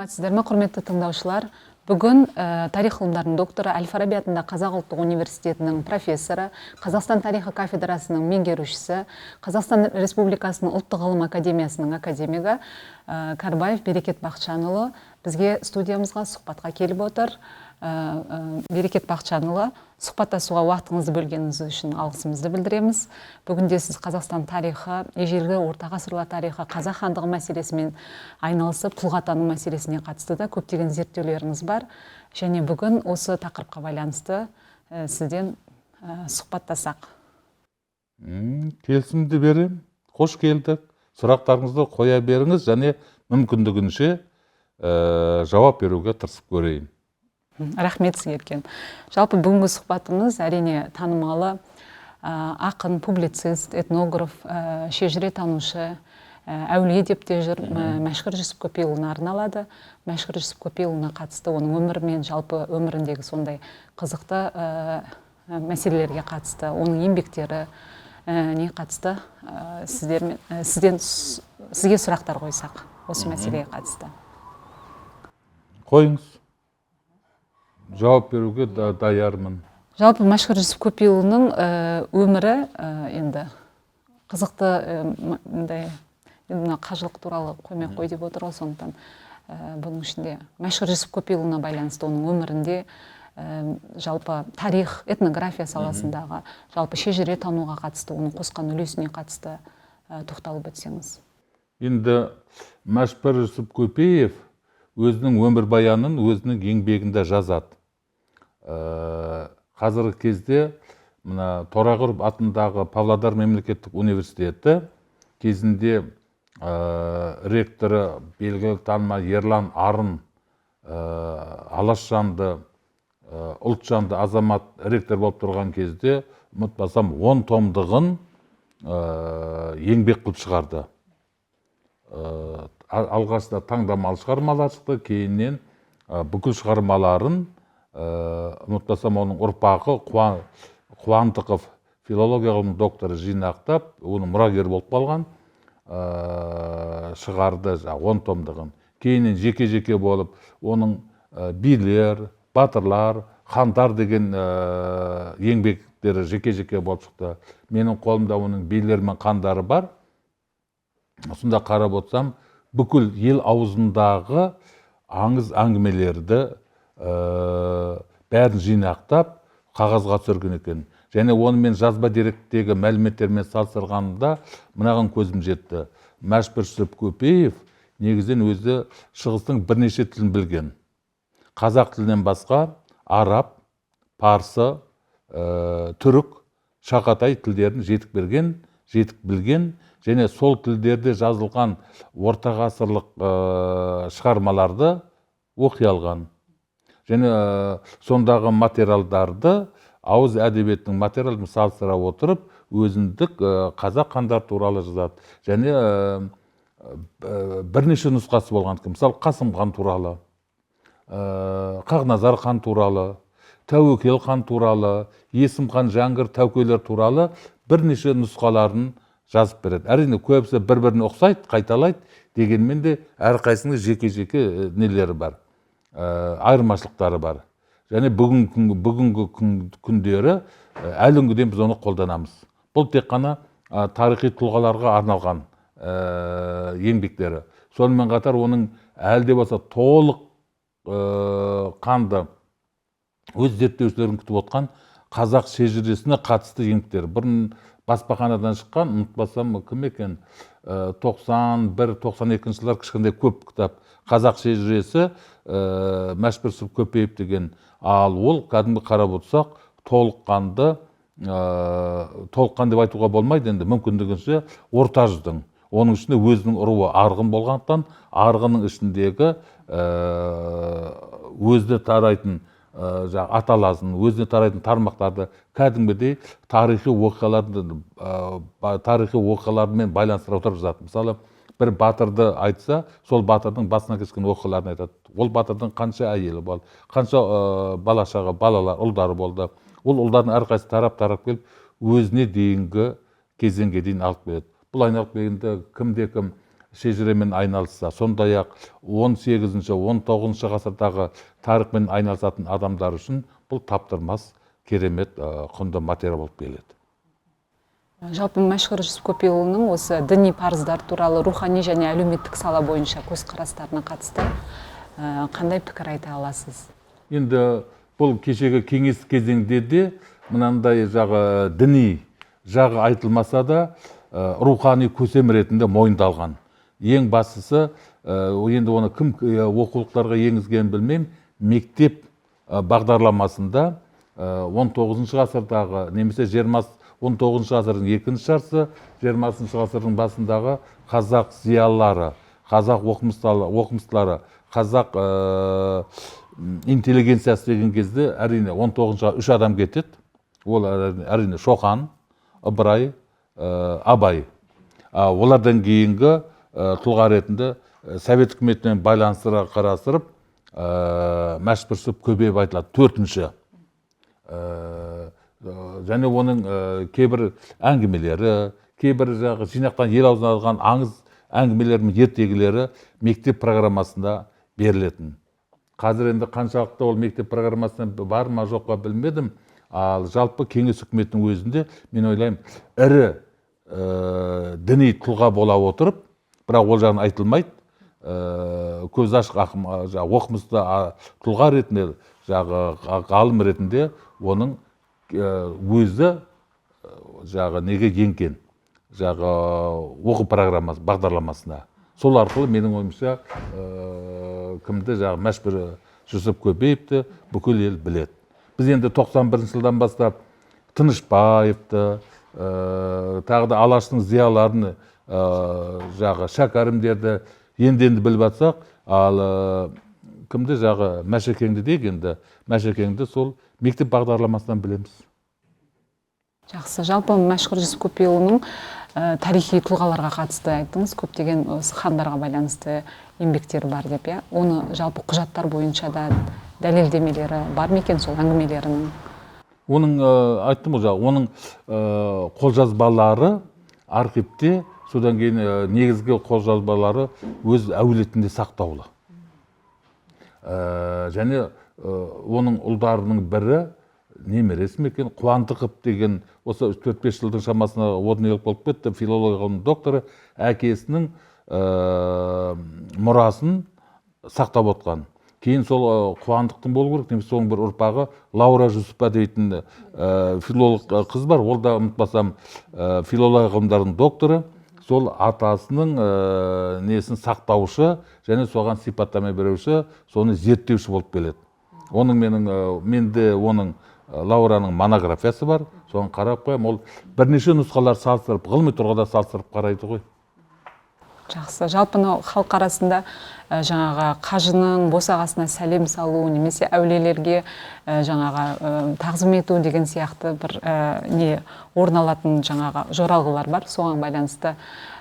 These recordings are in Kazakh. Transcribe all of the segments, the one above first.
Саламатсыздар ма, құрметті тыңдаушылар? Бүгін тарих ғылымдарының докторы, Әл-Фараби атындағы Қазақ ұлттық университетінің профессоры, Қазақстан тарихы кафедрасының меңгерушісі, Қазақстан Республикасының ұлттық ғылым академиясының академигі Карбаев Берекет Бақытжанұлы бізге студиямызға сұхбатқа келіп отыр. Берекет Бақытжанұлы, сұхбаттасуға уақытыңызды бөлгеніңіз үшін алғысымызды білдіреміз. Бүгінде сіз Қазақстан тарихы, ежелгі орта ғасырлар тарихы, қазақ хандығы мәселесімен айналысып, тұлғатану мәселесіне қатысты да көптеген зерттеулеріңіз бар. Және бүгін осы тақырыпқа байланысты сізден сұхбаттасақ. Келісімді берем. Қош келдік. Сұрақтарыңызды қоя беріңіз, және мүмкіндігінше жауап беруге тырысып көрейін. Рахмет сізге үлкен. Жалпы бүгінгі сұхбатымыз әрине танымалы ақын, публицист, этнограф, шежіре танушы, әулие деп те жүр Мәшһүр Жүсіп Көпейұлына арналады. Мәшһүр Жүсіп Көпейұлына қатысты, оның өмірі мен жалпы өміріндегі сондай қызықты мәселелерге қатысты, оның еңбектері не қатысты сізге сұрақтар қойсақ, осы мәселеге қатысты. Қойыңыз. Жауап беруге даярмын. Жалпы Мәшһүр Жүсіп Көпейұлының өмірі енді қызықты, қажылық туралы қоймай қой деп отыр ғой, сондықтан бұның ішінде Мәшһүр Жүсіп Көпейұлына байланысты оның өмірінде жалпы тарих, этнография саласындағы, жалпы шежіре тануға қатысты, оның қосқан үлесіне қатысты тоқталып өтсеңіз. Енді Мәшһүр Жүсіп Көпеев өзінің өмір баянын өзінің еңбегінде жазады. Қазіргі кезде Торайғыров атындағы Павлодар мемлекеттік университеті кезінде ректоры белгілі танымал Ерлан Арын, Алашжанды, ұлтжанды азамат ректор болып тұрған кезде, ұмытпасам, 10 томдығын еңбек қылып шығарды. Алғашта таңдамалы шығармалар шықты, кейіннен бүкіл шығармаларын, ұмытпасам, оның ұрпағы Қуандықов филология ғылым докторы жинақтап, оның мұрагер болып қалған, шығарды 10 томдығын. Кейіннен жеке-жеке болып, оның билер, батырлар, хандар деген еңбектері жеке-жеке болып шықты. Менің қолымда оның билер мен хандары бар. Осында қарап отырсам, бүкіл ел аузындағы аңыз әңгімелерді бәрін жинақтап қағазға түсірген екен. Және оны мен жазба деректегі мәліметтермен салыстырғанда мынаған көзім жетті. Мәшһүр Жүсіп Көпеев негізінен өзі шығыстың бірнеше тілін білген. Қазақ тілінен басқа араб, парсы, түрік, шақатай тілдерін жетік білген, және сол тілдерде жазылған орта ғасырлық шығармаларды оқи алған. Және сондағы материалдарды ауыз әдебиетінің материалын салыстыра отырып, өзіндік қазақ хандар туралы жазады. Және бірнеше нұсқасы болған. Мысалы, Қасым хан туралы, Хақназар хан туралы, Тәуекел хан туралы, Есім хан, Жәңгір, Тәукелер туралы бірнеше нұсқаларын жазып береді. Әрине, көбісі бір-біріне ұқсайды, қайталайды, дегенмен де әрқайсының жеке-жеке нелері бар, айырмашылықтары бар. Және бүгінгі күндері әлі күнгіден біз оны қолданамыз. Бұл тек қана тарихи тұлғаларға арналған еңбектері. Сонымен қатар оның әлі де болса толық қанды өз зерттеушілерін күтіп отқан қазақ шежіресіне қатысты еңбектер. Бұрын баспаханадан шыққан, ұмытпасам, кім екен, 91-92 жылдар кішкентай көп кітап. Қазақ шежіресі Мәшһүр Жүсіп Көпеев деген. Ал ол кәдімгі қарап отырсақ, толыққанды деп айтуға болмайды, енді мүмкіндігінше орта жүздің. Оның ішінде өзінің ұруы арғын болғандықтан, арғынның ішіндегі өзіне тарайтын аталасын, өзіне тарайтын тармақтарды кәдімгідей тарихи оқиғалармен байланыстыра отырып жазады. Мысалы, бір батырды айтса, сол батырдың басына кешкен оқиғаларын айтады. Ол батырдың қанша әйелі болды, қанша балашағы, балалар, ұлдары болды. Ол ұлдардың әрқайсысы тарап келіп, өзіне дейінгі кезеңге дейін алып келеді. Бұл айналып келгенде кімде-кім шежіремен айналысса, сондай ақ 18-19 ғасырдағы тарихпен айналысатын адамдар үшін бұл таптырмас керемет құнды материал болып келеді. Жалпы Мәшһүр Жүсіп Көпейұлының осы діни парыздар туралы рухани және әлеуметтік сала бойынша көзқарастарына қатысты қандай пікір айта аласыз? Енді бұл кешегі кеңес кезеңде де мынандай жағы діни жағы айтылмаса да рухани көсем ретінде мойындалған. Ең бастысы, енді оны кім оқулықтарға енгізгенін білмеймін, мектеп бағдарламасында 19 ғасырдағы немесе 19 ғасырдың екінші жартысы, 20 ғасырдың басындағы қазақ зиялылары, қазақ оқымыстылары, қазақ интеллигенциясы деген кезде әрине 19-ға 3 адам кетеді. Ол әрине Шоқан, Ыбырай, Абай. Олардан кейінгі тұлға ретінде Совет үкіметімен байланыстыра қарастырып, Мәшһүр Жүсіп Көпейұлы айтылады, 4-ші. Және оның кейбір әңгімелері, кейбір жинақтан ел аузына алған аңыз әңгімелері мен ертегілері мектеп программасында берілетін. Қазір енді қаншалықты ол мектеп программасында бар ма жоқ па білмедім. Ал жалпы кеңес үкіметінің өзінде мен ойлаймын, ірі діни тұлға бола отырып, бірақ ол жағын айтылмайды, көз ашық оқымысты тұлға ретінде, ғалым ретінде оның өзі неге енген оқу программасы бағдарламасына. Сол арқылы менің ойымша кімді Мәшһүр Жүсіп Көпейұлды бүкіл ел біледі. Біз енді 91 жылдан бастап Тынышбаевты, тағы да Алаштың зиялыларын, Шәкәрімдерді енді біліп жатсақ, ал кімді Мәшекеңді дегенді, Мәшекеңді сол мектеп бағдарламасынан білеміз. Жақсы, жалпы Мәшһүр Жүсіп Көпейұлының тарихи тұлғаларға қатысты айттыңыз, көптеген хандарға байланысты еңбектері бар деп, оны жалпы құжаттар бойынша да дәлелдемелері бар ма екен, сол әңгімелерінің? Оның айттым ғой, оның қолжазбалары архивте, содан кейін негізгі қолжазбалары өз әулетінде сақтаулы. Және оның ұлдарының бірі немересі ме екен, Қуандықов деген, осы 4-5 жылдың шамасына орнелік болып кетті, филология ғылымының докторы, әкесінің мұрасын сақтап отқан. Кейін сол Қуандықтың болу керек, немесе соның бір ұрпағы Лаура Жүсіпова дейтін филолог қыз бар, ол да ұмытпасам филология ғылымдарының докторы, сол атасының несін сақтаушы және соған сипаттама беруші, соны зерттеуші болып келеді. Менде оның Лаураның монографиясы бар, соған қарап қойым, ол бірнеше нұсқалар салыстырып, ғылыми тұрғыда салыстырып қарайды ғой. Жақсы, жалпы халық арасында қажының босағасына сәлем салу, немесе әулиелерге тағзым ету деген сияқты бір орын алатын жоралғылар бар. Соған байланысты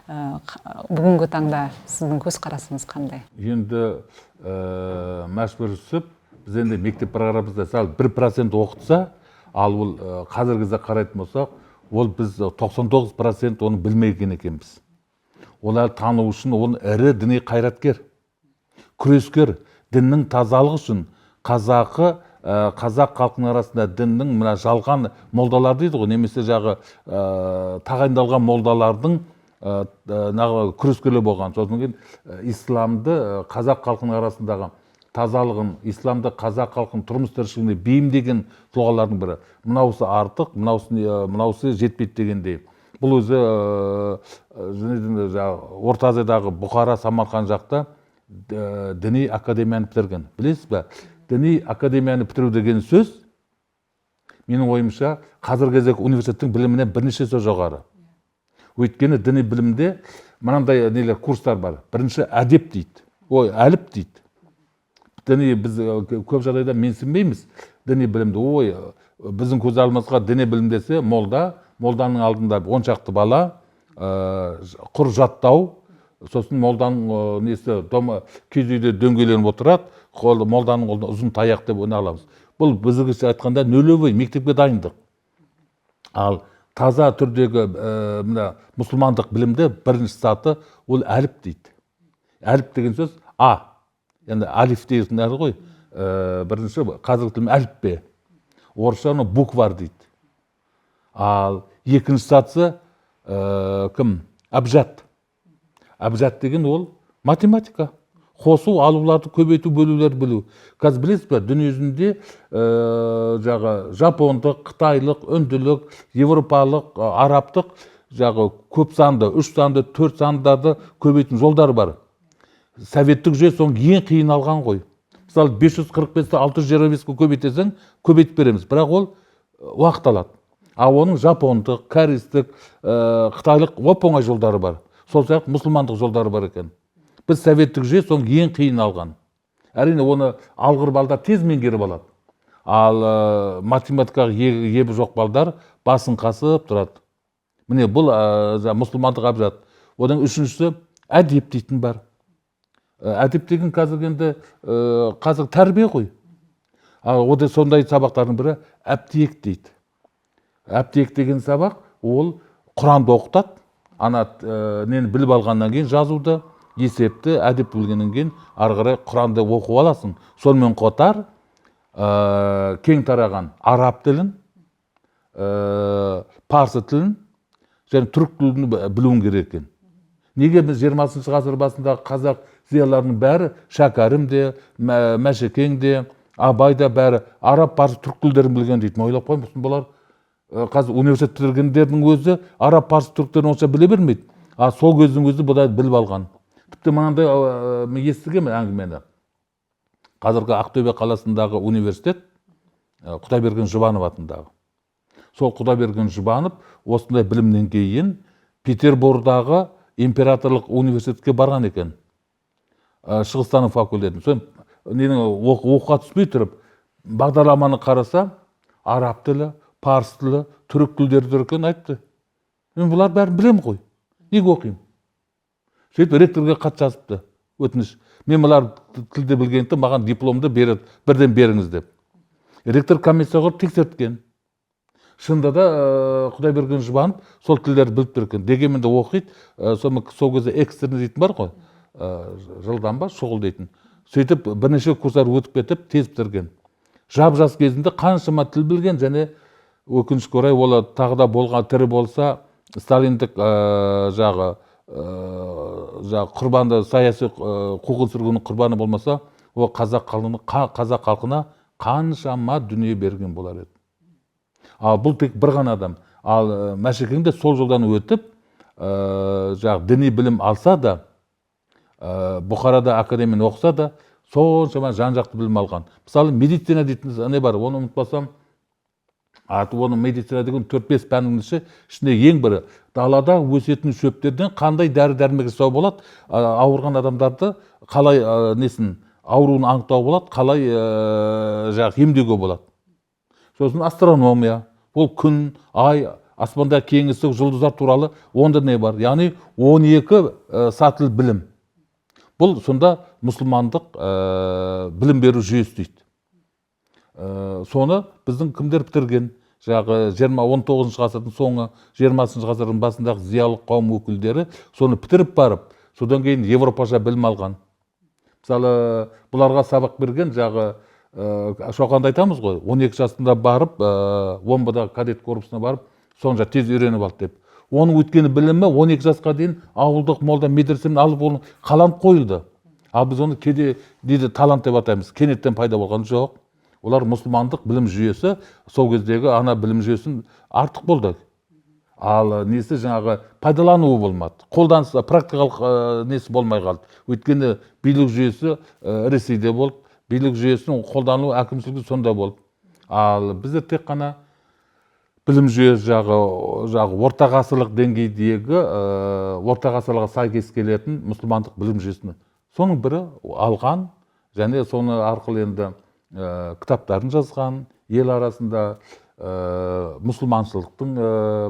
бүгінгі таңда сіздің көзқарасыңыз қандай? Енді Мәшһүр Жүсіп біз енді мектеп программасында сәл 1% оқытса, ал ол қазіргі кезде қарайтын болсақ, ол біз 99% оны білмеген екенбіз. Олар тану үшін оның ірі діни қайраткер, күрескер, діннің тазалық үшін қазақ халқының арасында діннің мына жалған молдалар дейді ғой, немесе тағайындалған молдалардың күрескерлер болған. Сосын кейін исламды қазақ халқының арасындағы тазалығын, исламды қазақ халқының тұрмыс тіршілігіне бейімдеген тұлғалардың бірі. Мынаусы артық, мынаусы жетпейді дегендей. Бұл өзі Орта Азиядағы Бұхара, Самарқан жақта діни академияны бітірген. Білесіз бе? Діни академияны бітіру деген сөз, менің ойымша, қазіргі кездегі университеттің білімінен бірнеше есе жоғары. Өйткені діни білімде мынандай курстар бар. Бірінші әдеп дейді, әліп дейді. Діни біз көп жағдайда менсінбейміз діни білімді. Біздің көз алдымызға діни білім десе, молданың алдында 10 шақты бала, құр жаттау, сосын молданың киіз үйде дөңгеленіп отырады, молданың қолында ұзын таяқ деп оны аламыз. Бұл біздіңше айтқанда нөлевой мектепке дайындық. Ал таза түрдегі мына мұсылмандық білімде бірінші саты ол әліп дейді. Әліп деген сөз а. Енді алиф деген ғой. Бірінші қазіргі тілім әліппе. Орысша буквар дейді. Ал екінші сатысы кім? Абжат. Абжат деген ол математика. Қосу, алуларды көбейту, бөлулерді білу. Қазір білесіз бе, дүние жүзінде жапондық, қытайлық, үнділік, европалық, арабтық көп санды, 3 санды, 4 сандарды көбейтін жолдар бар. Советтік жүйе соның ең қиын алған ғой. Мысалы 545-ті 625-ке көбейтесің, көбейтіп береміз. Бірақ ол уақыт алады. Ал оның жапондық, корейстік, қытайлық оп-оңай жолдары бар. Сол сияқты мұсылмандық жолдары бар екен. Біз советтік жүйе соның ең қиын алған. Әрине оны алғыр балдар тез меңгеріп алады. Ал математикаға ебі жоқ балдар басын қасып тұрады. Міне бұл мұсылмандық абжат. Одан үшіншісі әдеп дейтін бар. Әдеп деген қазір тәрбие ғой. Ода сондай сабақтардың бірі әптиек дейді. Әптиек деген сабақ ол Құранды оқытады. Нені біліп алғаннан кейін жазуды, есепті, әдеп білгеннен кейін ары қарай Құранды оқып аласың. Сонымен қатар кең тараған араб тілін, парсы тілін және түрік тілін білуің керек екен. Неге біз 20 ғасыр басындағы қазақ зиялыларының бәрі Шәкәрім де, Мәшекең де, Абай да бәрі араб, парсы, түрік тілдерін білген дейді. Ойлап қоймасын, бұлар қазір университет бітіргендердің өзі араб, парсы, түріктерін онша біле бермейді. Сол кездің өзі бұдай біліп алған. Тіпті мынандай естігенмін әңгімені. Қазіргі Ақтөбе қаласындағы университет Құдайберген Жұбанов атындағы. Сол Құдайберген Жұбанов осындай білімнен кейін Петербордағы императорлық университетке барған екен. Шығыстану факультетін. Сол оқуға түспей тұрып, бағдарламаны қараса, араб тілі, парсы тілі, түрік тілдері тұр екен, айтты. Мен бұлар бәрін білем ғой. Неге оқимын? Сөйтіп ректорға хат жазыпты, өтініш. Мен бұлар тілді білгендіктен маған дипломды бірден беріңіз деп. Ректор комиссия құрып тексерткен. Шынында да Құдайберген Жұбанов сол тілдерді біліп тұр екен. Дегенмен де оқиды. Сол кезде экстерн дейтін бар ғой. Жылдан ба шұғыл дейтін. Сөйтіп бірнеше курстар өтіп кетіп тез бітірген. Жап-жас кезінде қаншама тіл білген, және өкінішке орай ол тағы да болған тірі болса сталиндік құрбанды, саяси қуғын-сүргіннің құрбаны болмаса, ол қазақ халқына қаншама дүние берген болар еді. Бұл тек бір ғана адам. Ал Мәшекең де сол жолдан өтіп, діни білім алса да, Бұхарада академияны оқыса да, соншама жан-жақты білім алған. Мысалы, медицина дейтін не бар, оны ұмытпасам, оның медицина деген 4-5 пәнінің ішінде ең бірі. Далада өсетін шөптерден қандай дәрі-дәрмек жасау болады, ауырған адамдарды қалай ауруын анықтау болады, қалай емдеуге болады. Сосын астрономия, ол күн, ай, аспанда кеңістік, жұлдыздар туралы онда не бар? Яғни 12 сатылы білім. Бұл сонда мұсылмандық білім беру жүйесі дейді. Соны біздің кімдер бітірген? 19 ғасырдың соңы, 20 ғасырдың басындағы зиялы қауым өкілдері соны бітіріп барып, содан кейін Европаша білім алған. Мысалы, бұларға сабақ берген шоқанда айтамыз ғой, 12 жасында барып, Омбыдағы кадет корпусына барып, сонша тез үйреніп алды деп. Оның өткені білімі 12 жасқа дейін ауылдық молда медресені алып, оны қаланып қойылды. Ал біз оны кейде дейді талант деп атаймыз, кенеттен пайда болған жоқ. Олар мұсылмандық білім жүйесі, сол кездегі ана білім жүйесін артық болды. Ал несі пайдалануы болмады. Қолданысы, практикалық несі болмай қалды. Өйткені билік жүйесі Ресейде болды. Билік жүйесінің қолдануы әкімшілігі сонда болды. Ал біздер тек қана білім жүйесі орта ғасырлық деңгейдегі, орта ғасырларға сай келетін мұсылмандық білім жүйесін. Соның бірі алған, және соны арқылы енді кітаптарын жазған, ел арасында мұсылманшылықтың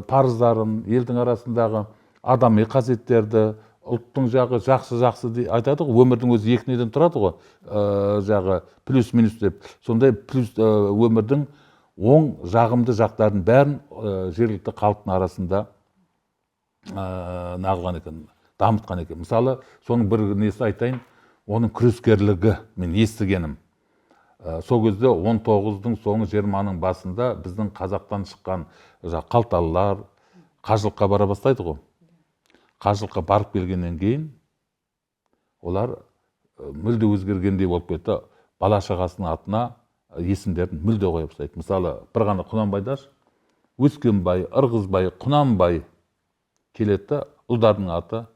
парыздарын, елдің арасындағы адами қасиеттерді, ұлттың жақсы айтады ғой, өмірдің өзі екі неден тұрады ғой, плюс-минус деп. Сондай плюс өмірдің оң жағымды жақтардың бәрін жергілікті халықтың арасында нағылған екен, дамытқан екен. Мысалы, соның бір несі айтайын, оның күрескерлігі мен естігенім. Сол кезде 19-дың соңы 20-ның басында біздің қазақтан шыққан қалталылар қажылыққа бара бастайды ғой. Қажылыққа барып келгеннен кейін олар мүлде өзгергендей болып кетті. Бала шағасының атына есімдерін мүлде қоя бастайды. Мысалы, бір ғана Құнанбайдаш, Өскенбай, Ырғызбай, Құнанбай келеді, ұлдардың аты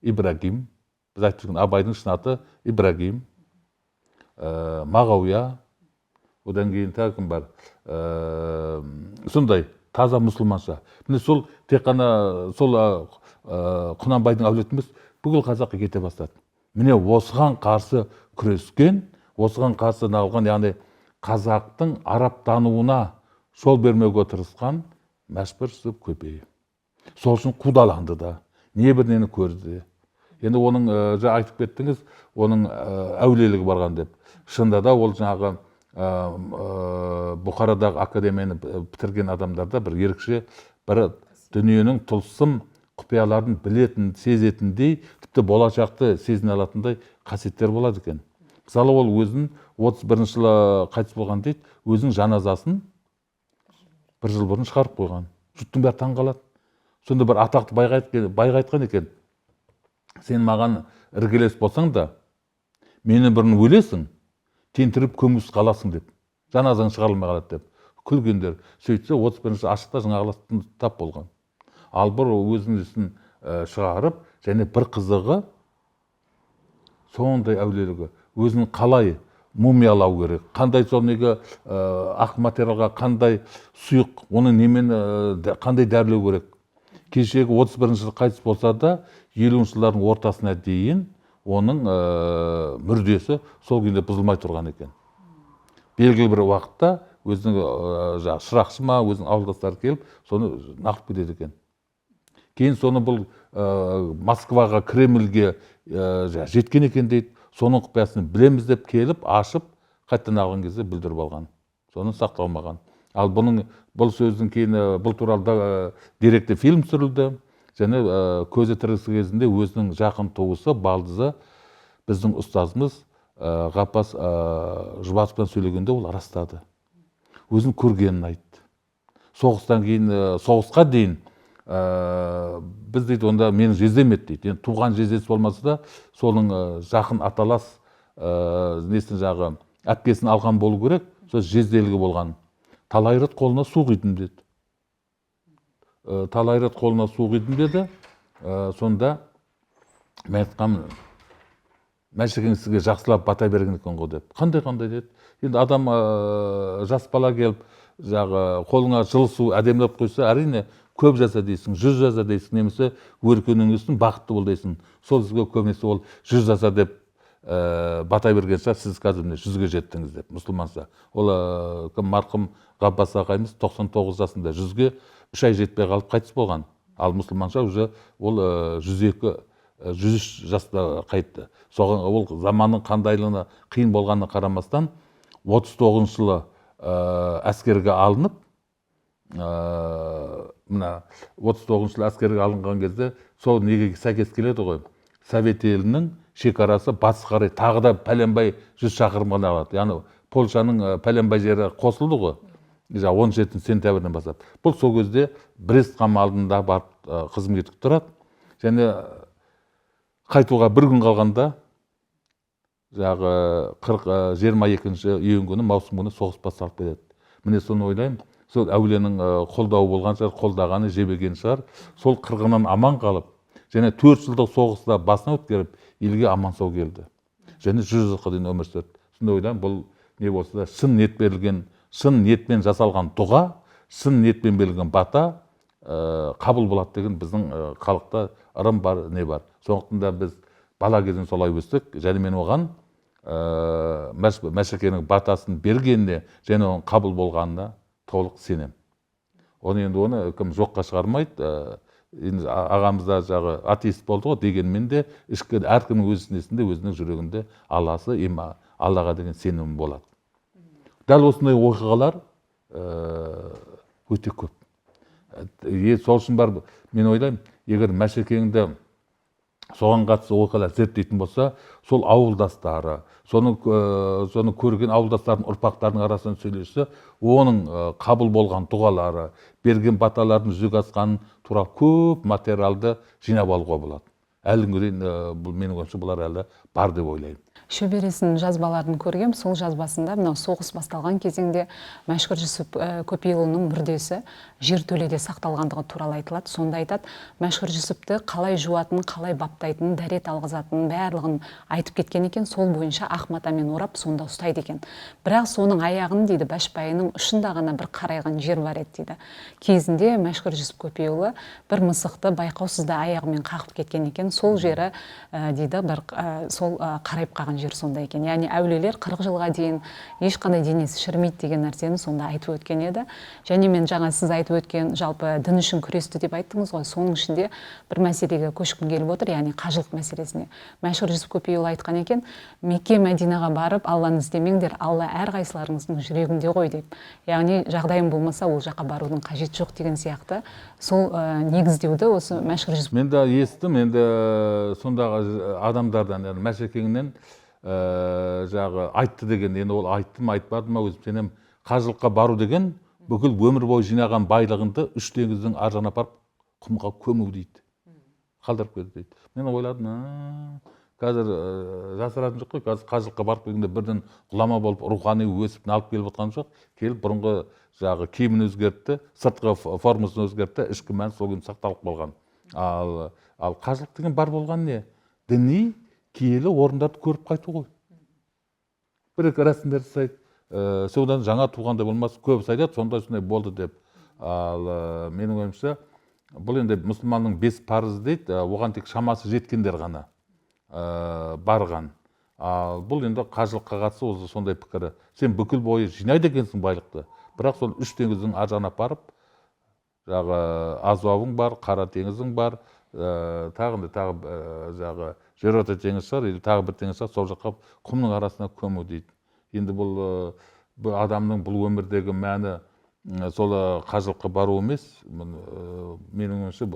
Ибрагим. Біз айтып жүрген Абайдың шын аты Ибрагим, Мағауия, одан кейін тағы кім бар, сондай таза мұсылманша. Міне сол тек қана сол Құнанбайдың әулеті емес, бүкіл қазаққа кете бастады. Міне осыған қарсы күрескен, осыған қарсы нағылған, яғни қазақтың арабтануына жол бермеуге тырысқан Мәшбір Жүсіп көбейіп. Сол үшін қудаланды да, не бір нені көрді. Енді оның айтып кеттіңіз, оның әулиелігі барған деп. Шында да ол жаңағы Бұқарадағы академияны бітірген адамдарда бір ерекше бір дүниенің тылсым құпияларын білетін, сезетіндей, тіпті болашақты сезіне алатындай қасиеттер болады екен. Мысалы, ол өзін 31 жылы қайтыс болған дейді, өзінің жаназасын 1 жыл бұрын шығарып қойған. Жұрттың бәрі таң қалады. Сонда бір атақты байға айтқан екен, сен маған іргелес болсаң да, мені бұрын өлесің, тентіріп көмусіз қаласың деп, жаназаң шығарылмай қалады деп. Күлгендер. Сөйтсе 31-ші ашықта жаңағыластың тап болған. Ал бір өзінің ісін шығарып, және бір қызығы сондай әулиелігі, өзінің қалай мумиялау керек, қандай сонығы ақ материалға қандай сұйық, оны немен қандай дәрілеу керек. Кешегі 31-ші жылы қайтыс болса да, 50-ші жылдардың ортасына дейін оның мүрдесі сол күйінде бұзылмай тұрған екен. Белгілі бір уақытта өзінің шырақшы ма, өзінің ауылдастары келіп, соны нақып кетеді екен. Кейін соны бұл Москваға, Кремльге жеткен екен дейді. Соның құпиясын білеміз деп келіп, ашып, қайттан алған кезде бүлдіріп алған. Соны сақталмаған. Ал бұл сөздің кейін бұл туралы деректі фильм түсірілді. Және көзі тірісі кезінде өзінің жақын туысы, балдызы, біздің ұстазымыз Ғаппас Жұбатовпен сөйлегенде ол растады. Өзін көргенін айтты. Соғыстан кейін, соғысқа дейін біз дейді, онда менің жездем еді дейді. Енді туған жездесі болмаса да, соның жақын аталас несін жағы әпкесін алған болу керек, сол жезделігі болған. Талай рет қолына су құйдым деді. Талай рет қолына су құйдым деді. Сонда мен айтқам, Мәшекең сізге жақсылап бата берген екен ғой деп. Қандай деді. Енді адам жас бала келіп, қолыңа жылы су әдемілеп қойса, әрине көп жаса дейсің, 100 жаса дейсің, немесе өркенің өссін, бақытты бол дейсің. Сол сізге көбінесе ол 100 жаса деп бата берген шығар, сіз қазір 100-ге жеттіңіз деп, мұсылманша. Ол марқұм Ғаббас ағайымыз 99 жасында 100-ге 3 ай жетпей қалып қайтыс болған. Ал мұсылманша уже ол 103 жаста қайтты. Соған ол заманның қандайлығына қиын болғанына қарамастан 39 жылы әскерге алынып, мына 39 жылы әскерге алынған кезде сол неге сәйкес келеді ғой. Совет елінің шекарасы батыс қарай тағы да пәленбай 100 шақырым ғана алады. Яғни Польшаның пәленбай жері қосылды ғой. 17 сентябрьден бастап. Бұл сол кезде Брест қамалында барып қызмет етіп тұрады. Және қайтуға бір күн қалғанда 22-ші июнь күні, маусым күні соғыс басталып кетеді. Міне соны ойлаймын, сол әулиенің қолдауы болған шығар, қолдағаны жебеген шығар. Сол қырғыннан аман қалып, және 4 жылдық соғыста басына өткеріп, елге аман сау келді. Және 100 жылға дейін өмір сүрді. Сонда ойлаймын, бұл не болса да шын ниет берілген, шын ниетпен жасалған дұға, шын ниетпен берілген бата қабыл болады деген біздің халықта ырым бар, не бар. Сондықтан да біз бала кезден солай өстік, және мен оған Мәшекеңнің батасын бергеніне, және оның қабыл болғанына толық сенем. Оны кім жоққа шығармайды. Енді ағамызда атеист болды ғой, дегенмен де ішкі әркімнің өз несінде, өзінің жүрегінде Алласы, Аллаға деген сенім болады. Дәл осындай оқиғалар өте көп. Сол үшін бар, мен ойлаймын, егер Мәшекеңді соған қатысты оқиғалар зерттейтін болса, сол ауылдастары, соны көрген ауылдастардың ұрпақтарының арасынан сөйлесе, оның қабыл болған дұғалары, берген баталардың жүзеге асқаны туралы көп материалды жинап алуға болады. Әлі күнге дейін бұл менің ойымша бұлар әлі бар деп ойлаймын. Шөбересінің жазбаларын көргем, сол жазбасында мынау соғыс басталған кезеңде Мәшһүр Жүсіп Көпейұлының мүрдесі жертөледе сақталғандығы туралы айтылады. Сонда айтады, Мәшһүр Жүсіпті қалай жуатынын, қалай баптайтынын, дәрет алғызатынын барлығын айтып кеткен екен. Сол бойынша ақ матамен орап, сонда ұстайды екен. Бірақ соның аяғын дейді, башпайының ұшында ғана бір қарайған жер бар еді дейді. Кезінде Мәшһүр Жүсіп Көпейұлы бір мысықты байқаусызда аяғымен қағып кеткен екен. Сол жері дейді, бір сол қарайып қалған жер сонда екен. Яғни әулиелер 40 жылға дейін ешқандай денесі шірімейді деген нәрсені сонда айтып өткен еді. Және мен жаңа сіз айтып өткен жалпы дін үшін күресті деп айттыңыз ғой. Соның ішінде бір мәселеге көшкім келіп отыр, яғни қажылық мәселесіне. Мәшһүр Жүсіп Көпейұлы айтқан екен, Мекке Мәдинаға барып Алланы іздемеңдер, Алла әрқайсыларыңыздың жүрегінде ғой деп. Яғни жағдайым болмаса ол жаққа барудың қажеті жоқ деген сияқты. Сол негіздеуді осы Мәшһүр Жүсіп. Мен де естідім, енді сондағы адамдардан, яғни Мәшекеңнен жағы айтты деген, енді ол айтты ма айтпады ма өзім сенем, қажылыққа бару деген бүкіл өмір бойы жинаған байлығынды үш теңіздің ар жағына апарып құмға көму дейді, қалдырып кетті дейді. Мен ойладым, қазір жасыратыны жоқ қой, қазір қажылыққа барып келгенде бірден ғұлама болып рухани өсіп алып келіп отқан жоқ, келіп бұрынғы жағы киімін өзгертті, сыртқы формасын өзгертті, ішкі мәні сол күйінде сақталып болған. Ал қажылық деген бар болған не? Діни киелі орындарды көріп қайту ғой. Бір-екі рәсімдер жасайды, содан жаңа туғандай болмас, көбісі айтады, сондай болды деп. Ал менің ойымша, бұл енді мұсылманның 5 парызы дейді, оған тек шамасы жеткендер ғана барған. Ал бұл енді қажылыққа қатысы осы сондай пікірі. Сен бүкіл бойы жинайды екенсің байлықты, бірақ сол үш теңіздің ар жағына апарып, Азуавың бар, Қара теңізің бар, тағы жағы Жерорта теңіз шығар, тағы бір теңіз шығар, сол жаққа құмның арасына көму дейді. Енді бұл адамның бұл өмірдегі мәні сол қажылыққа бару емес, менің ойымша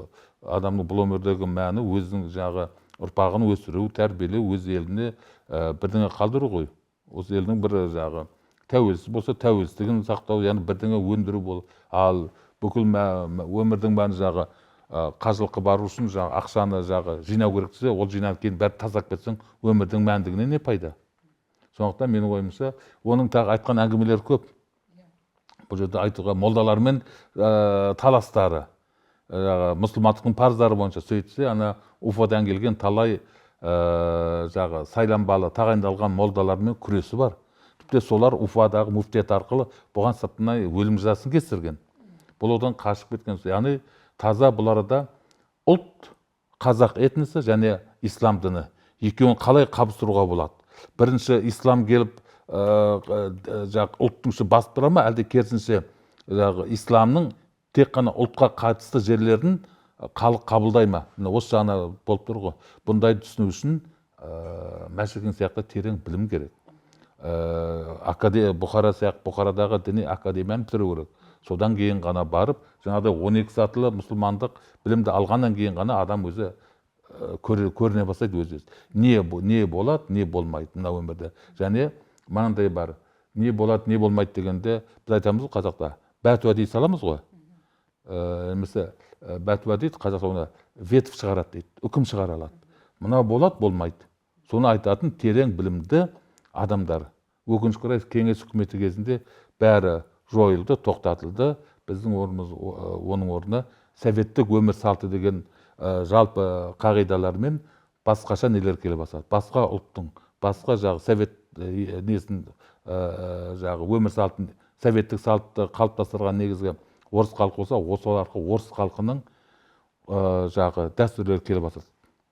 адамның бұл өмірдегі мәні өзінің жағы ұрпағын өсіру, тәрбиелеу, өз еліне бірдеңе қалдыру ғой. Осы елдің бір жағы тәуелсіз болса, тәуелсіздігін сақтау, яғни бірдеңе өндіру бол. Ал бүкіл өмірдің мәні жағы қажылыққа бару үшін ақшаны жинау керек десе, ол жинап кейін бәрі тазарып кетсең, өмірдің мәндігіне не пайда? Сондықтан менің ойымша, оның тағы айтқан әңгімелер көп. Бұл жерде айтуға молдалармен таластары, мұсылмандықтың парыздары бойынша сөйтсе, ана Уфадан келген талай сайланбалы, тағайындалған молдалармен күресі бар. Тіпті солар Уфадағы муфтият арқылы бұған сыртына өлім жазасын кестірген. Бұл одан қашып кеткен. Яғни таза бұл арада ұлт, қазақ этносы және ислам діні екеуін қалай қабыстыруға болады? Бірінші ислам келіп ұлттың іші басып тұра ма, әлде керісінше исламның тек қана ұлтқа қатысты жерлерін халық қабылдай ма? Осы жағына болып тұр ғой. Бұндай түсіну үшін Мәшекең сияқты терең білім керек. Бұхарадағы діни академияны бітіру керек. Содан кейін ғана барып, жаңағыдай 12 сатылы мұсылмандық білімді алғаннан кейін ғана адам өзі көріне бастайды өзі. Не болады, не болмайды мына өмірде. Және мынандай бар, не болады, не болмайды дегенде біз айтамыз қазақта, бәтуа дей саламыз ғой. Бәтуа дейді, қазақта оны ветв шығарады дейді, үкім шығара алады. Мына болады, болмайды. Соны айтатын терең білімді адамдар. Өкінішке орай кеңес үкіметі кезінде бәрі жойылды, тоқтатылды. Біздің оның орнына советтік өмір салты деген жалпы қағидалармен басқаша нелер келе бастады. Басқа ұлттың, басқа совет несін өмір салтын, советтік салтты қалыптастырған негізгі орыс халқы болса, осы арқылы орыс халқының дәстүрлері келе бастады.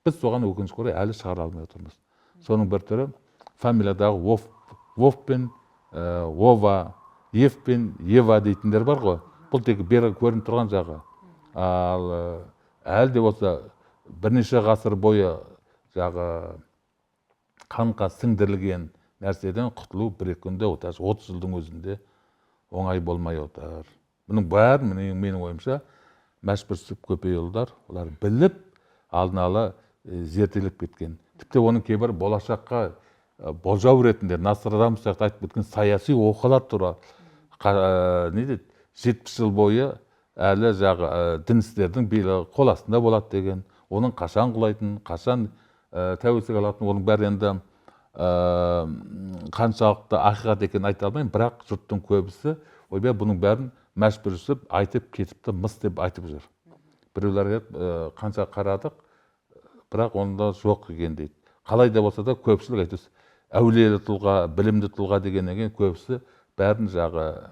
Біз соған өкінішке орай әлі шығара алмай отырмыз. Соның бір түрі фамилиядағы Вовпен, Ова, Евпен, Ева дейтіндер бар ғой. Бұл тек бері көрініп тұрған жағы. Ал әлде болса бірнеше ғасыр бойы қанға сіңдірілген нәрседен құтылу бір-екі күнде, 30 жылдың өзінде оңай болмай отыр. Бұның бәрі менің ойымша мәшбүрсіп көпейұлдар, олар біліп, алдын ала зерделеп кеткен. Тіпті оның кейбір болашаққа болжау ретінде Нострадамус сияқты айтып кеткен саяси оқиғалар туралы не дейді, 70 жыл бойы әлі дін істердің қол астында болады деген, оның қашан құлайтын, қашан тәуелсіздік алатын, оның бәрі енді қаншалықты ақиқат екенін айта алмаймын, бірақ жұрттың көбісі ойбай бұның бәрін мәшбүрсіп айтып кетіпті, мыс деп айтып жүр. Біреулер қанша қарадық, бірақ онда жоқ екен дейді. Қалай да болса да көпшілік айтып, әулиелі тұлға, білімді тұлға дегеннен кейін көбісі бәрін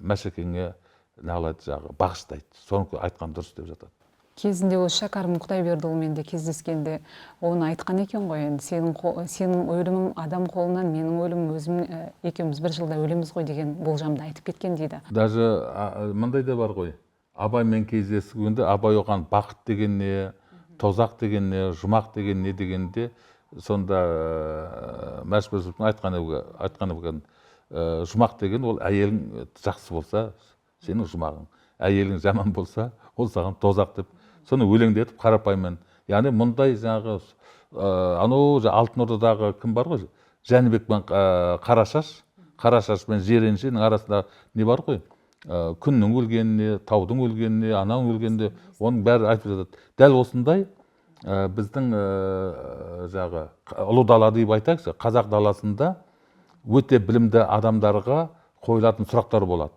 Мәшекеңе бағыштайды. Соны айтқан дұрыс деп жатады. Кезінде осы Шәкәрім Құдайбердіұлымен де кездескенде оны айтқан екен ғой, енді сенің өлімің адам қолынан, менің өлімім өзім, екеуміз бір жылда өлеміз ғой деген болжамды айтып кеткен дейді. Даже мындай да бар ғой, Абаймен кездескенде Абай оған бақыт деген не, тозақ деген не, жұмақ деген не дегенде, сонда Мәшбүрсіптің айтқаны болған, жұмақ деген ол әйелің жақсы болса, сенің жұмағың. Әйелің жаман болса, ол саған тозақ деп, соны өлеңдетіп қарапаймен. Яғни мұндай анау Алтын Ордадағы кім бар ғой? Жәнібек пен Қарашаш пен Жиреншенің арасында не бар ғой? Күннің өлгеніне, таудың өлгеніне, ананың өлгеніне, оның бәрі айтып жатады. Дәл осындай біздің ұлы дала деп айтайықшы, қазақ даласында өте білімді адамдарға қойылатын сұрақтар болады.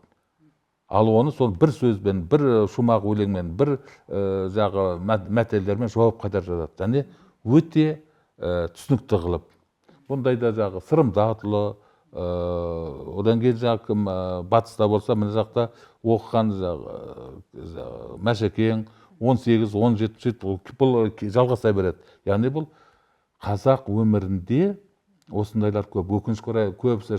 Ал оны сол бір сөзбен, бір шумақ өлеңмен, бір мәтелдермен жауап қайтарып жатады. Және өте түсінікті қылып. Бұндайда Сырымдатұлы, одан кейін батыста болса, мына жақта оқыған Мәшекең 18-17 бұл жалғаса береді. Яғни бұл қазақ өмірінде осындайлар көп. Өкінішке орай көбісі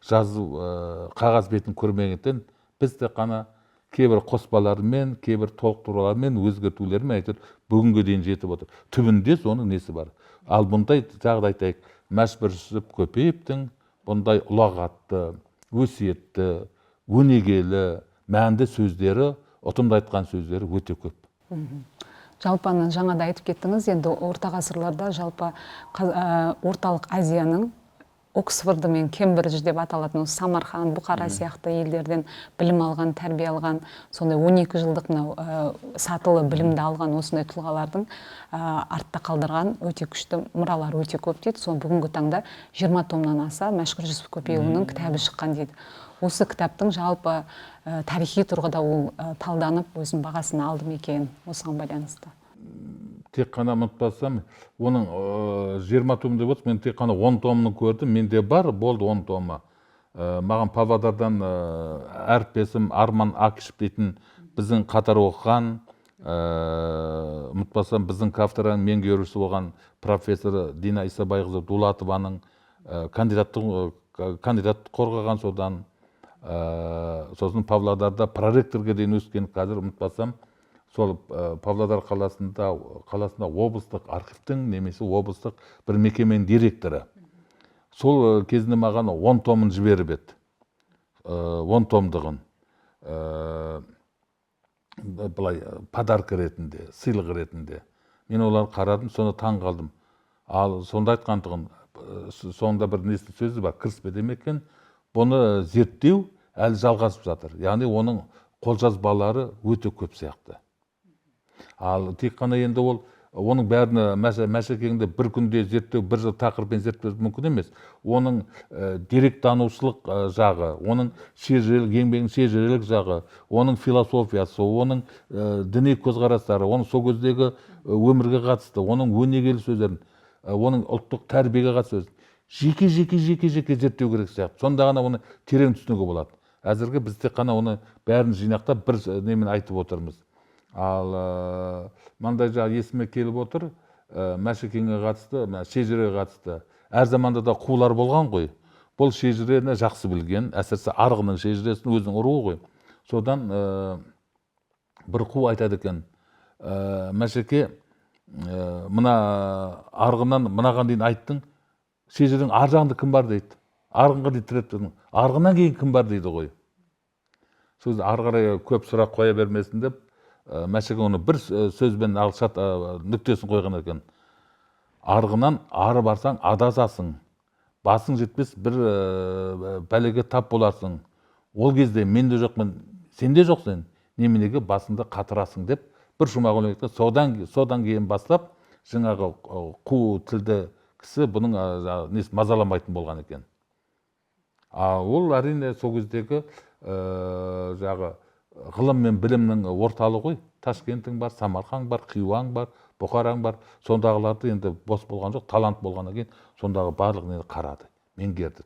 қағаз бетін көрмегендіктен біз де қана кейбір қоспалармен, кейбір толықтырулармен, өзгертулермен әйтеуір бүгінге дейін жетіп отыр. Түбінде соның несі бар. Ал бұндай жағдай айтайық, Мәшбүрсіп көпейіптің бұндай ұлағатты, өсиетті, өнегелі, мәнді сөздері, ұтымды айтқан сөздері өте көп. Жалпы жаңада айтып кеттіңіз, енді орта ғасырларда жалпы орталық Азияның Оксфорды мен Кембридж деп аталатын Самарқан, Бұқара сияқты елдерден білім алған, тәрбие алған, сондай 12 жылдық сатылы білімді алған осындай тұлғалардың артта қалдырған өте күшті мұралар өте көп дейді. Соны бүгінгі таңда 20 томнан аса Мәшбүрсіп көпейұлының кітабы шыққан дейді. Осы кітаптың жалпы тарихи тұрғыда ол талданып, өзінің бағасын алды ма екен осыған байланысты? Тек қана ұмытпасам, оның 20 том деп отырсыз, мен тек қана 10 томны көрдім, менде бар, болды 10 томы. Маған Павлодардан әріптесім Арман Акишев дейтін біздің қатар оқыған, ұмытпасам, біздің кафедраның меңгерушісі болған профессор Дина Исабайқызы Дулатованың кандидат қорғаған, сосын Павлодарда проректорға дейін өскен, қазір ұмытпасам, сол Павлодар қаласында облыстық архивтің немесе облыстық бір мекеменің директоры. Сол кезінде маған 10 томын жіберіп еді. 10 томдығын былай подарка ретінде, сыйлық ретінде. Мен олар қарадым, соны таң қалдым. Ал сонда айтқандығын, соңында бір несі сөзі бар, кіріспе демеккен, бұны зерттеу әлі жалғасып жатыр. Яғни оның қолжазбалары өте көп сияқты. Ал тек қана енді оның бәрін Мәшекеңді бір күнде зерттеу, бір жыл тақырыппен зерттеу мүмкін емес. Оның деректанушылық жағы, оның еңбегінің шежірелік жағы, оның философиясы, оның діни көзқарастары, оның сол кездегі өмірге қатысты, оның өнегелі сөздерін, оның ұлттық тәрбиеге қатысты жеке зерттеу керек сияқты. Сонда ғана оны терең түсінуге болады. Әзірге біз тек қана оны бәрін жинақтап бір немен айтып отырмыз. Ал мындай есіме келіп отыр, Мәшекеңе қатысты, шежіреге қатысты. Әр заманда да қулар болған ғой. Бұл шежірені жақсы білген, әсіресе арғының шежіресін өзінің ұруы ғой. Содан бір қу айтады екен, Мәшеке, мына арғыннан мынаған дейін айттың, шежіредің ар жағында кім бар дейді. Арғынға дейді тіреп тұрдың. Арғыннан кейін кім бар дейді ғой. сөз ары қарай көп сұрақ қоя бермесін деп мәшек оны бір сөзбен нүктесін қойған екен. Арғынан ары барсаң адасасың, басың жетпес бір бәлеге тап боларсың. Ол кезде мен де жоқпын, сен де жоқсың, неменеге басыңды қатырасың деп бір шумақ өлеңді. Содан кейін бастап жаңағы қу тілді кісі бұның мазаламайтын болған екен. Ол әрине сол кездегі жағы ғылым мен білімнің орталығы ғой. Ташкентің бар, Самарқан бар, Хиуаң бар, Бұқараң бар. Сондағыларды енді бос болған жоқ, талант болғаннан кейін сондағы барлығын қарады, меңгерді.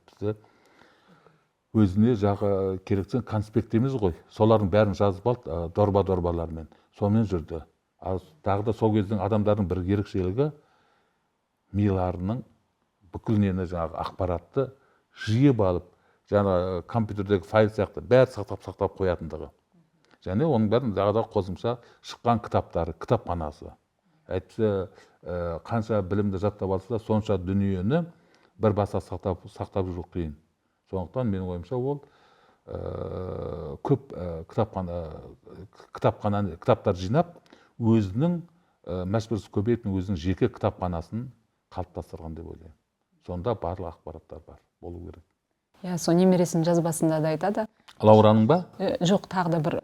Өзіне жағы керексен конспект емес ғой. Солардың бәрін жазып алды дорба-дорбалармен. Сонымен жүрді. Тағы да сол кездің адамдардың бір ерекшелігі миларының бүкіл нені жаңағы ақпаратты жиып алып, жаңа компьютердегі файл сияқты бәрі сақтап қоятындығы. Және оның бәрін жағада қосымша шыққан кітаптары, кітапханасы. Әйтпесе қанша білімді жаттап алса, сонша дүниені бір баса сақтап жүру қиын. Сондықтан менің ойымша ол көп кітаптар жинап, өзінің мәшбүрсіз көбейтін өзінің жеке кітапханасын қалыптастырған деп ойлаймын. Сонда барлық ақпараттар бар, болу керек. Сол немересінің жазбасында да айтады. Лаураның ба? Жоқ, тағы да бір.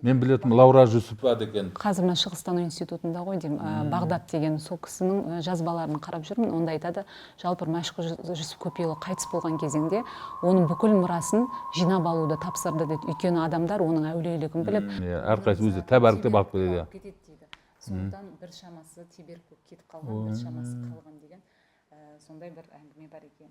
Мен білетім, Лаура Жүсіпова деген. Қазір мен Шығыстану институтында ғой деймін, Бағдат деген сол кісінің жазбаларын қарап жүрмін. Онда айтады, жалпы Мәшһүр Жүсіп Көпейұлы қайтыс болған кезеңде оның бүкіл мұрасын жинап алуды тапсырды дейді. Өйткені адамдар оның әулиелігін біліп, әрқайсысы өзі тәбәріктеп алып келеді. Сондықтан бір шамасы теберіп кетіп қалған, бір шамасы қалған деген сондай бір әңгіме бар екен.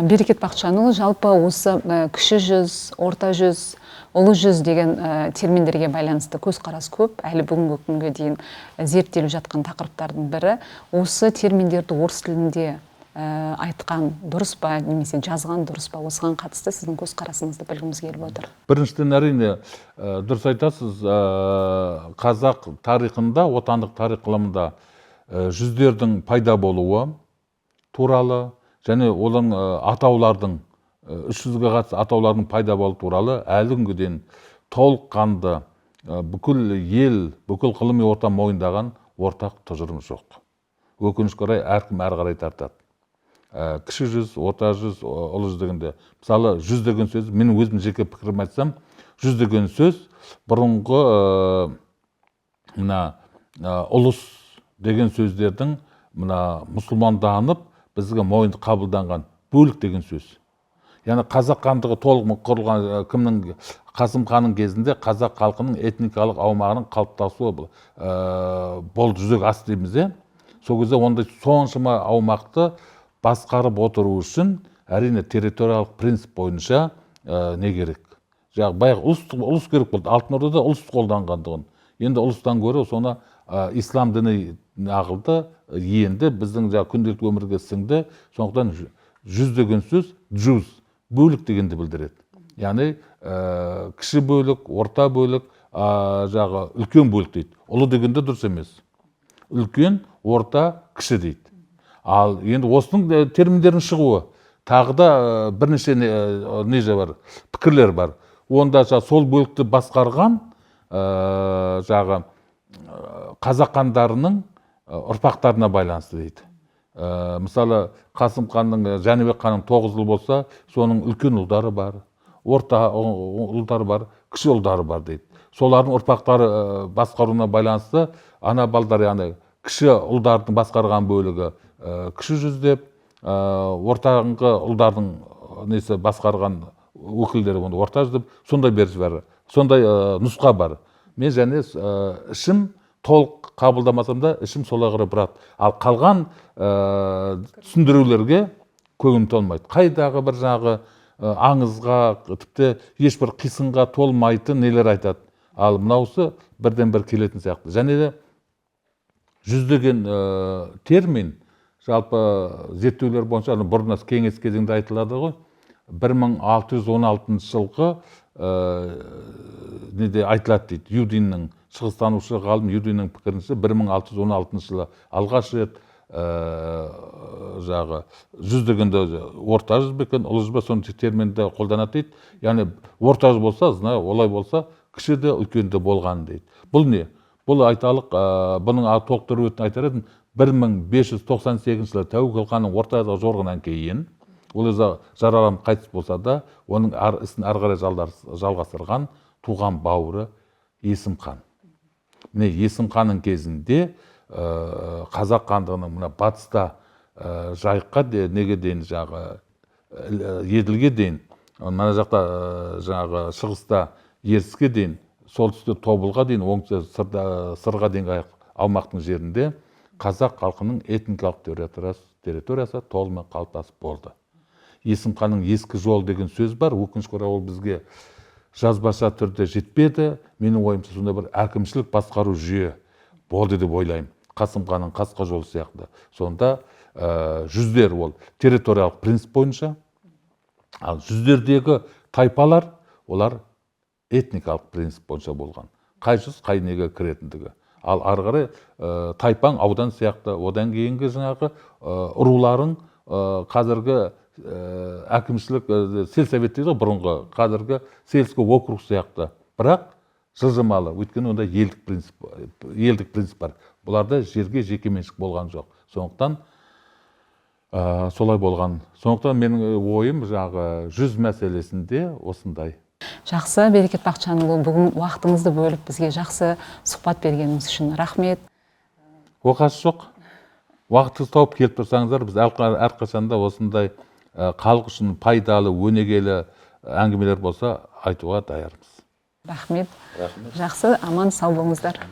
Берекет Бақытжанұлы, жалпы осы кіші жүз, орта жүз, ұлы жүз деген терминдерге байланысты көзқарас көп. Әлі бүгінгі күнге дейін зерттеліп жатқан тақырыптардың бірі. Осы терминдерді орыс тілінде айтқан дұрыс па, немесе жазған дұрыс па? Осыған қатысты сіздің көзқарасыңызды білгіміз келіп отыр. Біріншіден әрине дұрыс айтасыз, қазақ тарихында, отандық тарих ғылымында жүздердің пайда болуы туралы, және олардың атаулардың, 300-ге қатысты атаулардың пайда болуы туралы әлі күнге дейін толыққанды бүкіл ел, бүкіл ғылыми орта мойындаған ортақ тұжырым жоқ. Өкінішке орай әркім әрі қарай тартады. Кіші жүз, орта жүз, ұлы жүз дегенде, мысалы, жүз деген сөз, мен өзім жеке пікірім айтсам, жүз деген сөз бұрынғы ұлыс деген сөздердің мұсылманданып бізге мойынды қабылданған бөлік деген сөз. Яғни қазақ хандығы толық құрылған кімнің Қасым ханның кезінде қазақ халқының этникалық аумағының қалыптасуы болды, жүзеге асты дейміз. Сол кезде ондай соншама аумақты басқарып отыру үшін әрине территориялық принцип бойынша не керек? Баяғы ұлыс керек болды. Алтын Ордада ұлыс қолданғандығын. Енді ұлыстан гөрі соны ислам діні ағылды, енді біздің күнделікті өмірге сіңді. Сондықтан жүз деген сөз джуз, бөлік дегенді білдіреді. Яғни кіші бөлік, орта бөлік, үлкен бөлік дейді. Ұлы дегенде дұрыс емес. Үлкен, орта, кіші дейді. Ал енді осының терминдердің шығуы тағы да бірнеше бар, пікірлер бар. Онда сол бөлікті басқарған қазақ хандарының ұрпақтарына байланысты дейді. Мысалы, Қасым ханның, Жәнібек ханның 9 ұл болса, соның үлкен ұлдары бар, орта ұлдары бар, кіші ұлдары бар дейді. Солардың ұрпақтары басқаруына байланысты ана балдар, яғни кіші ұлдардың басқарған бөлігі кіші жүз деп, ортаңғы ұлдардың басқарған өкілдері орта жүз деп, сондай беріш бар, сондай нұсқа бар. Мен және ішім толық қабылдамасам да, ішім солай қарай бұрады. Ал қалған түсіндірулерге көңілім толмайды. Қайдағы бір аңызға, тіпті ешбір қисынға толмайтын нелер айтады. Ал мынаусы бірден бір келетін сияқты. Және де жүз деген термин, жалпы зерттеулер бойынша, бұрын кеңес кезеңде айтылады ғой, 1616 жылғы айтылады дейді. Юдиннің, шығыстанушы ғалым Юдиннің пікірінше 1616 жылы алғаш рет жағы жүз дегенде орта жүз бе екен, ұлы жүз бе, соны терминді қолданады дейді. Яғни орта жүз болса, олай болса, кіші де үлкен де болған дейді. Бұл не? Бұл айталық, бұның толықтыру өтін айтар едім, 1598 жылы Тәуекел ханның орта азығы жорғынан кейін, ол өзі жараланып қайтыс болса да, оның ісін ары қарай жалғастырған туған бауыры Есім хан. Міне Есім ханның кезінде қазақ хандығының мына батыста жайыққа неге дейін жағы Еділге дейін, мына жақта жаңағы шығыста Ертіске дейін, солтүстікте Тобылға дейін, оңтүстікте Сырға дейінгі аумақтың жерінде қазақ халқының этникалық территориясы толығымен қалыптасып болды. Есім ханның ескі жол деген сөз бар, өкінішке орай ол бізге жазбаша түрде жетпеді. Менің ойымша сонда бір әкімшілік басқару жүйе болды деп ойлаймын. Қасым ханның қасқа жолы сияқты. Сонда жүздер ол территориялық принцип бойынша, ал жүздердегі тайпалар, олар этникалық принцип бойынша болған. Қай жүз, қай неге кіретіндігі. Ал ары қарай тайпаң аудан сияқты, одан кейінгі жаңағы руларың қазіргі әкімшілік сельсовет дейді, бұрынғы қазіргі сельский округ сияқты. Бірақ жылжымалы, өйткені онда елдік принцип бар. Бұларда жерге жеке меншік болған жоқ. Сондықтан солай болған. Сондықтан менің ойым жаңағы жүз мәселесінде осындай. Жақсы, Берекет Бақытжанұлы, бүгін уақытыңызды бөліп бізге жақсы сұхбат бергеніңіз үшін рахмет. Оқасы жоқ. Уақытыңыз тауып келіп тұрсаңыздар, біз әрқашанда осындай халық үшін пайдалы, өнегелі әңгімелер болса айтуға даярмыз. Рахмет. Жақсы, аман сау болыңыздар.